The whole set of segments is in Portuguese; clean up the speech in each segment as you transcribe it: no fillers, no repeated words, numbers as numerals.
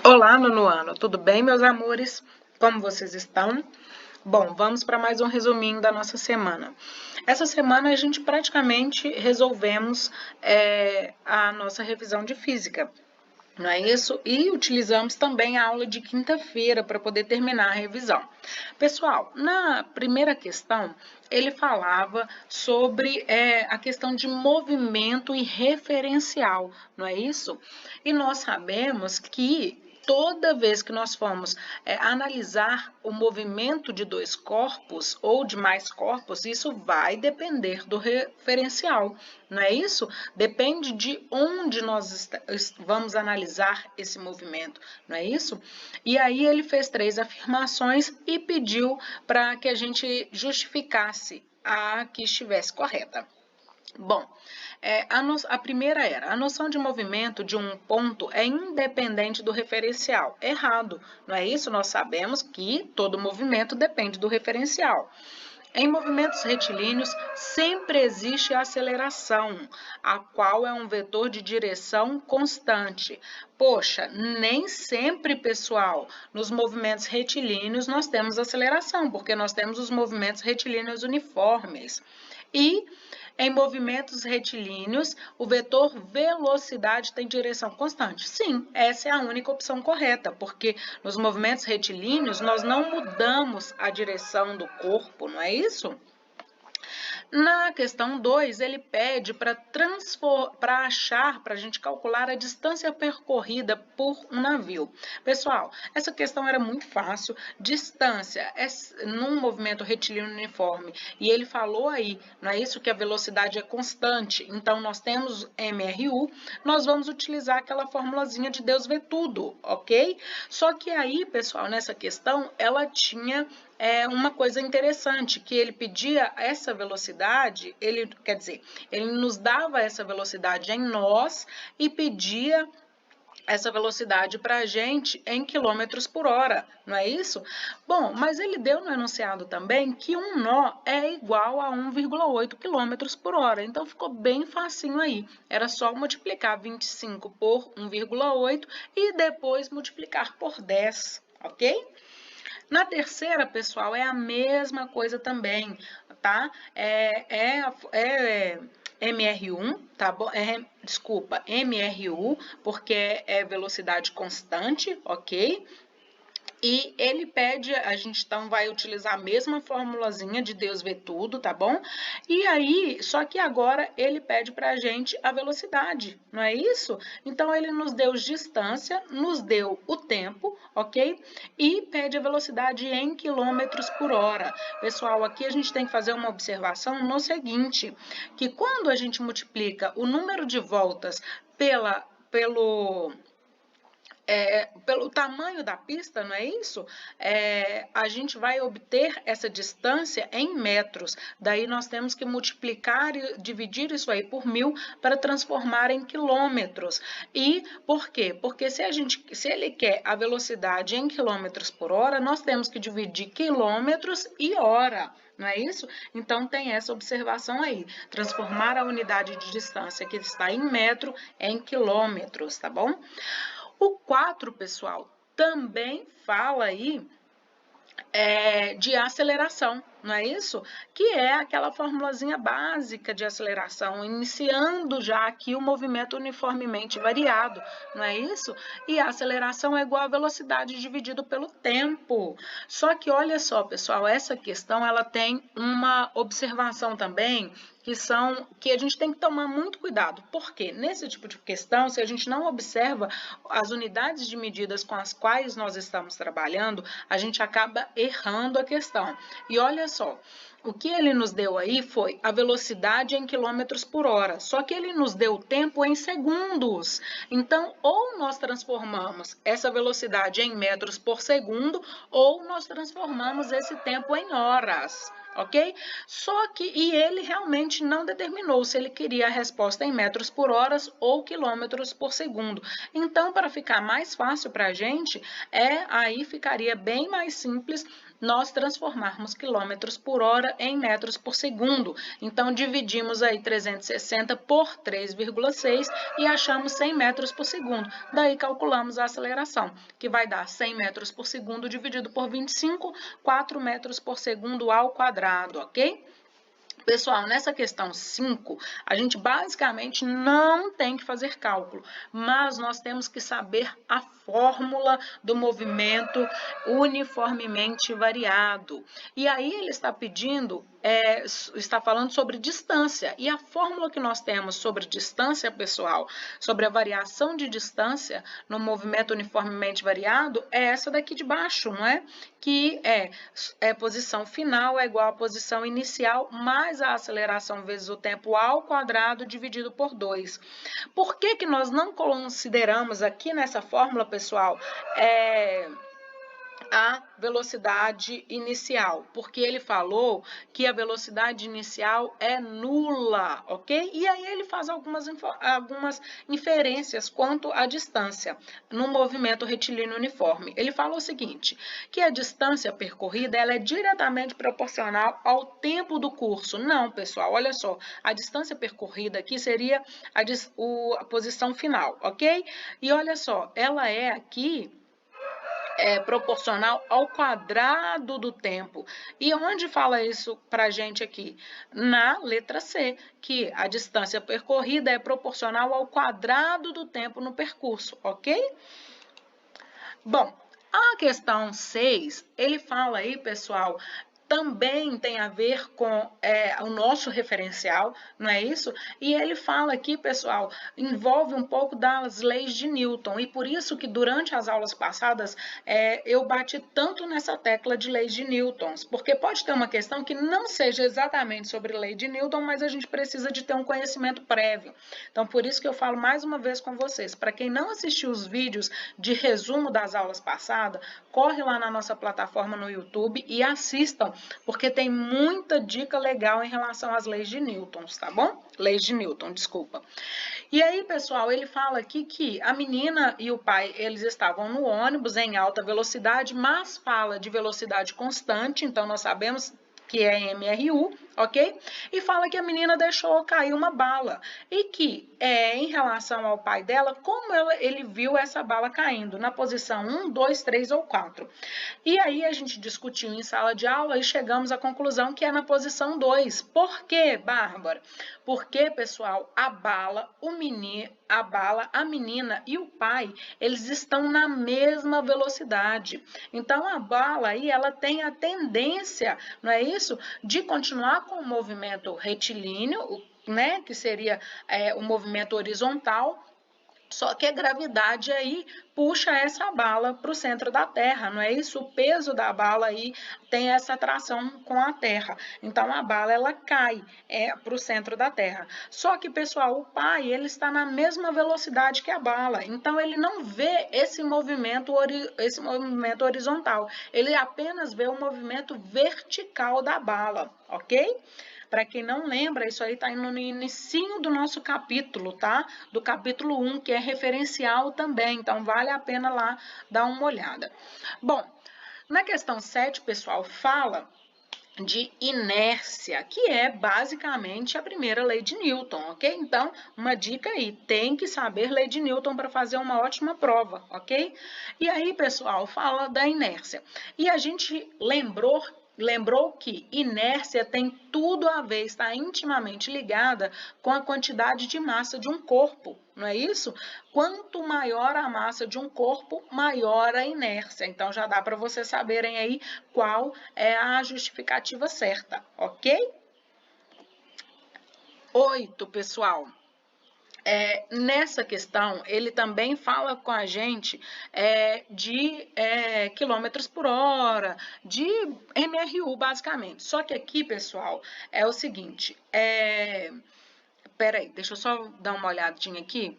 Olá, nono ano, tudo bem, meus amores? Como vocês estão? Bom, vamos para mais um resuminho da nossa semana. Essa semana a gente praticamente resolvemos a nossa revisão de física, não é isso? E utilizamos também a aula de quinta-feira para poder terminar a revisão. Pessoal, na primeira questão, ele falava sobre a questão de movimento e referencial, não é isso? E nós sabemos que toda vez que nós formos analisar o movimento de dois corpos ou de mais corpos, isso vai depender do referencial, não é isso? Depende de onde nós vamos analisar esse movimento, não é isso? E aí ele fez 3 afirmações e pediu para que a gente justificasse a que estivesse correta. Bom, a primeira era, a noção de movimento de um ponto é independente do referencial. Errado, não é isso? Nós sabemos que todo movimento depende do referencial. Em movimentos retilíneos, sempre existe aceleração, a qual é um vetor de direção constante. Poxa, nem sempre, pessoal, nos movimentos retilíneos nós temos aceleração, porque nós temos os movimentos retilíneos uniformes. E em movimentos retilíneos, o vetor velocidade tem direção constante. Sim, essa é a única opção correta, porque nos movimentos retilíneos nós não mudamos a direção do corpo, não é isso? Na questão 2, ele pede para achar, para a gente calcular a distância percorrida por um navio. Pessoal, essa questão era muito fácil. Distância é num movimento retilíneo uniforme. E ele falou aí, não é isso? Que a velocidade é constante. Então, nós temos MRU, nós vamos utilizar aquela formulazinha de Deus vê tudo, ok? Só que aí, pessoal, nessa questão, ela tinha uma coisa interessante, que ele pedia essa velocidade, ele nos dava essa velocidade em nós e pedia essa velocidade para a gente em quilômetros por hora, não é isso? Bom, mas ele deu no enunciado também que um nó é igual a 1,8 quilômetros por hora, então ficou bem facinho aí. Era só multiplicar 25 por 1,8 e depois multiplicar por 10, ok? Na terceira, pessoal, é a mesma coisa também, tá? MR1, tá bom? Desculpa, MRU, porque é velocidade constante, ok? E ele pede, a gente então vai utilizar a mesma formulazinha de Deus vê tudo, tá bom? E aí, só que agora ele pede para a gente a velocidade, não é isso? Então, ele nos deu distância, nos deu o tempo, ok? E pede a velocidade em quilômetros por hora. Pessoal, aqui a gente tem que fazer uma observação no seguinte, que quando a gente multiplica o número de voltas pelo tamanho da pista, não é isso? A gente vai obter essa distância em metros. Daí nós temos que multiplicar e dividir isso aí por 1000 para transformar em quilômetros. E por quê? Porque se ele quer a velocidade em quilômetros por hora, nós temos que dividir quilômetros e hora. Não é isso? Então, tem essa observação aí. Transformar a unidade de distância que está em metro em quilômetros, tá bom? O 4, pessoal, também fala aí de aceleração, não é isso? Que é aquela formulazinha básica de aceleração, iniciando já aqui o movimento uniformemente variado, não é isso? E a aceleração é igual à velocidade dividido pelo tempo. Só que olha só, pessoal, essa questão ela tem uma observação também que a gente tem que tomar muito cuidado, porque nesse tipo de questão, se a gente não observa as unidades de medidas com as quais nós estamos trabalhando, a gente acaba errando a questão. E olha só, o que ele nos deu aí foi a velocidade em quilômetros por hora, só que ele nos deu o tempo em segundos. Então, ou nós transformamos essa velocidade em metros por segundo, ou nós transformamos esse tempo em horas. ok? Só que, e ele realmente não determinou se ele queria a resposta em metros por hora ou quilômetros por segundo. Então, para ficar mais fácil para a gente, aí ficaria bem mais simples nós transformarmos quilômetros por hora em metros por segundo. Então, dividimos aí 360 por 3,6 e achamos 100 metros por segundo. Daí, calculamos a aceleração, que vai dar 100 metros por segundo dividido por 25, 4 metros por segundo ao quadrado, ok? Pessoal, nessa questão 5, a gente basicamente não tem que fazer cálculo, mas nós temos que saber a fórmula do movimento uniformemente variado. E aí ele está pedindo, está falando sobre distância. E a fórmula que nós temos sobre distância, pessoal, sobre a variação de distância no movimento uniformemente variado, é essa daqui de baixo, não é? Que é posição final é igual a posição inicial mais a aceleração vezes o tempo ao quadrado dividido por 2. Por que nós não consideramos aqui nessa fórmula, pessoal, a velocidade inicial, porque ele falou que a velocidade inicial é nula, ok? E aí ele faz algumas inferências quanto à distância no movimento retilíneo uniforme. Ele fala o seguinte, que a distância percorrida ela é diretamente proporcional ao tempo do curso. Não, pessoal, olha só, a distância percorrida aqui seria a posição final, ok? E olha só, ela é aqui proporcional ao quadrado do tempo. E onde fala isso para a gente aqui? Na letra C, que a distância percorrida é proporcional ao quadrado do tempo no percurso, ok? Bom, a questão 6, ele fala aí, pessoal, também tem a ver com o nosso referencial, não é isso? E ele fala aqui, pessoal, envolve um pouco das leis de Newton, e por isso que durante as aulas passadas eu bati tanto nessa tecla de leis de Newton, porque pode ter uma questão que não seja exatamente sobre lei de Newton, mas a gente precisa de ter um conhecimento prévio. Então, por isso que eu falo mais uma vez com vocês, para quem não assistiu os vídeos de resumo das aulas passadas, corre lá na nossa plataforma no YouTube e assistam, porque tem muita dica legal em relação às leis de Newton, tá bom? Leis de Newton, desculpa. E aí, pessoal, ele fala aqui que a menina e o pai, eles estavam no ônibus em alta velocidade, mas fala de velocidade constante, então nós sabemos que é MRU, ok? E fala que a menina deixou cair uma bala e que, em relação ao pai dela, como ele viu essa bala caindo, na posição 1, 2, 3 ou 4. E aí a gente discutiu em sala de aula e chegamos à conclusão que é na posição 2. Por quê, Bárbara? Porque, pessoal, a bala, a menina e o pai, eles estão na mesma velocidade. Então, a bala aí, ela tem a tendência, não é isso? De continuar com o movimento retilíneo, né? Que seria o movimento horizontal, só que a gravidade aí puxa essa bala para o centro da Terra, não é isso? O peso da bala aí tem essa atração com a Terra. Então, a bala, ela cai para o centro da Terra. Só que, pessoal, o pai, ele está na mesma velocidade que a bala. Então, ele não vê esse movimento horizontal. Ele apenas vê o movimento vertical da bala, ok? Para quem não lembra, isso aí está no inicinho do nosso capítulo, tá? Do capítulo 1, que é referencial também. Então, vale a pena lá dar uma olhada. Bom, na questão 7, pessoal, fala de inércia, que é basicamente a primeira lei de Newton, ok? Então, uma dica aí, tem que saber lei de Newton para fazer uma ótima prova, ok? E aí, pessoal, fala da inércia. E a gente lembrou que inércia tem tudo a ver, está intimamente ligada com a quantidade de massa de um corpo, não é isso? Quanto maior a massa de um corpo, maior a inércia. Então, já dá para vocês saberem aí qual é a justificativa certa, ok? 8, pessoal. Nessa questão, ele também fala com a gente de quilômetros por hora, de MRU, basicamente. Só que aqui, pessoal, é o seguinte, peraí, deixa eu só dar uma olhadinha aqui.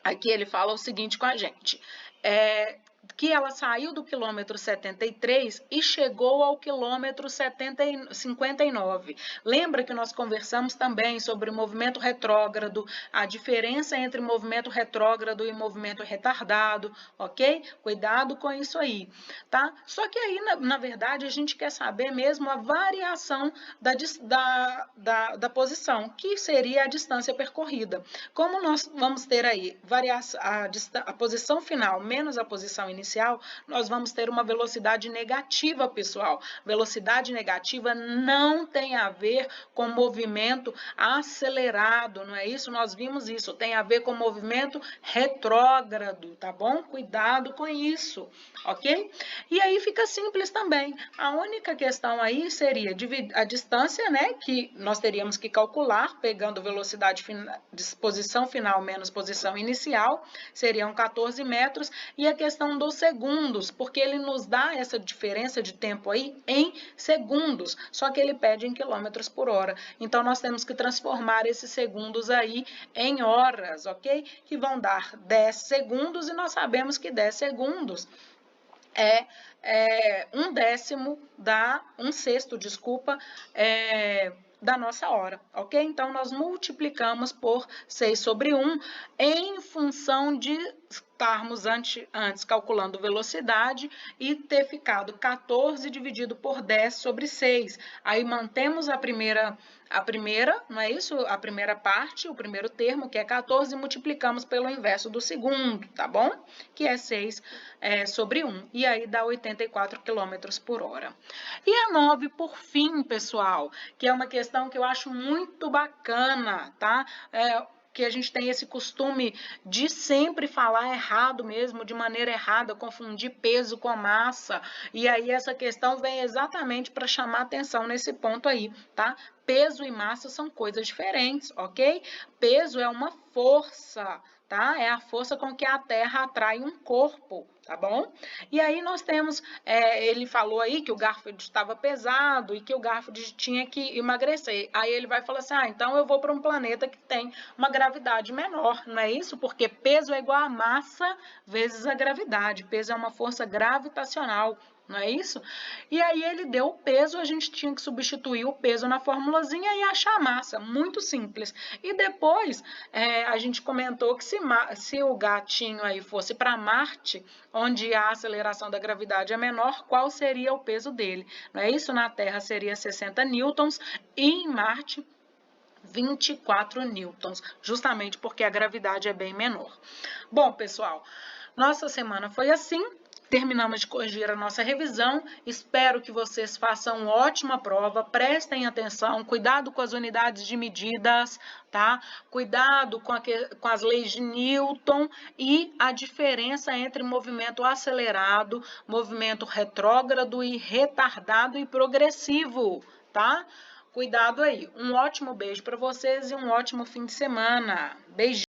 Aqui ele fala o seguinte com a gente, que ela saiu do quilômetro 73 e chegou ao quilômetro 59. Lembra que nós conversamos também sobre o movimento retrógrado, a diferença entre movimento retrógrado e movimento retardado, ok? Cuidado com isso aí, tá? Só que aí, na verdade, a gente quer saber mesmo a variação da posição, que seria a distância percorrida. Como nós vamos ter aí a posição final menos a posição inicial, nós vamos ter uma velocidade negativa, pessoal. Velocidade negativa não tem a ver com movimento acelerado, não é isso? Nós vimos isso, tem a ver com movimento retrógrado, tá bom? Cuidado com isso, ok? E aí fica simples também. A única questão aí seria a distância, né, que nós teríamos que calcular, pegando velocidade posição final menos posição inicial, seriam 14 metros, e a questão dos segundos, porque ele nos dá essa diferença de tempo aí em segundos, só que ele pede em quilômetros por hora. Então, nós temos que transformar esses segundos aí em horas, ok? Que vão dar 10 segundos, e nós sabemos que 10 segundos é um sexto, da nossa hora, ok? Então, nós multiplicamos por 6 sobre 1 em função de estarmos antes calculando velocidade e ter ficado 14 dividido por 10 sobre 6. Aí mantemos a primeira, não é isso? A primeira parte, o primeiro termo, que é 14, e multiplicamos pelo inverso do segundo, tá bom? Que é 6 sobre 1. E aí dá 84 km por hora. E a 9, por fim, pessoal, que é uma questão que eu acho muito bacana, tá? Que a gente tem esse costume de sempre falar errado mesmo, de maneira errada, confundir peso com massa. E aí essa questão vem exatamente para chamar atenção nesse ponto aí, tá? Peso e massa são coisas diferentes, ok? Peso é uma força, tá? É a força com que a Terra atrai um corpo, tá bom? E aí nós temos, ele falou aí que o Garfield estava pesado e que o Garfield tinha que emagrecer. Aí ele vai falar assim, então eu vou para um planeta que tem uma gravidade menor, não é isso? Porque peso é igual a massa vezes a gravidade. Peso é uma força gravitacional, não é isso? E aí ele deu o peso, a gente tinha que substituir o peso na formulazinha e achar a massa, muito simples. E depois a gente comentou que se o gatinho aí fosse para Marte, onde a aceleração da gravidade é menor, qual seria o peso dele? Não é isso? Na Terra seria 60 newtons e em Marte 24 newtons, justamente porque a gravidade é bem menor. Bom, pessoal, nossa semana foi assim. Terminamos de corrigir a nossa revisão. Espero que vocês façam uma ótima prova. Prestem atenção, cuidado com as unidades de medidas, tá? Cuidado com as leis de Newton e a diferença entre movimento acelerado, movimento retrógrado e retardado e progressivo, tá? Cuidado aí. Um ótimo beijo para vocês e um ótimo fim de semana. Beijinho.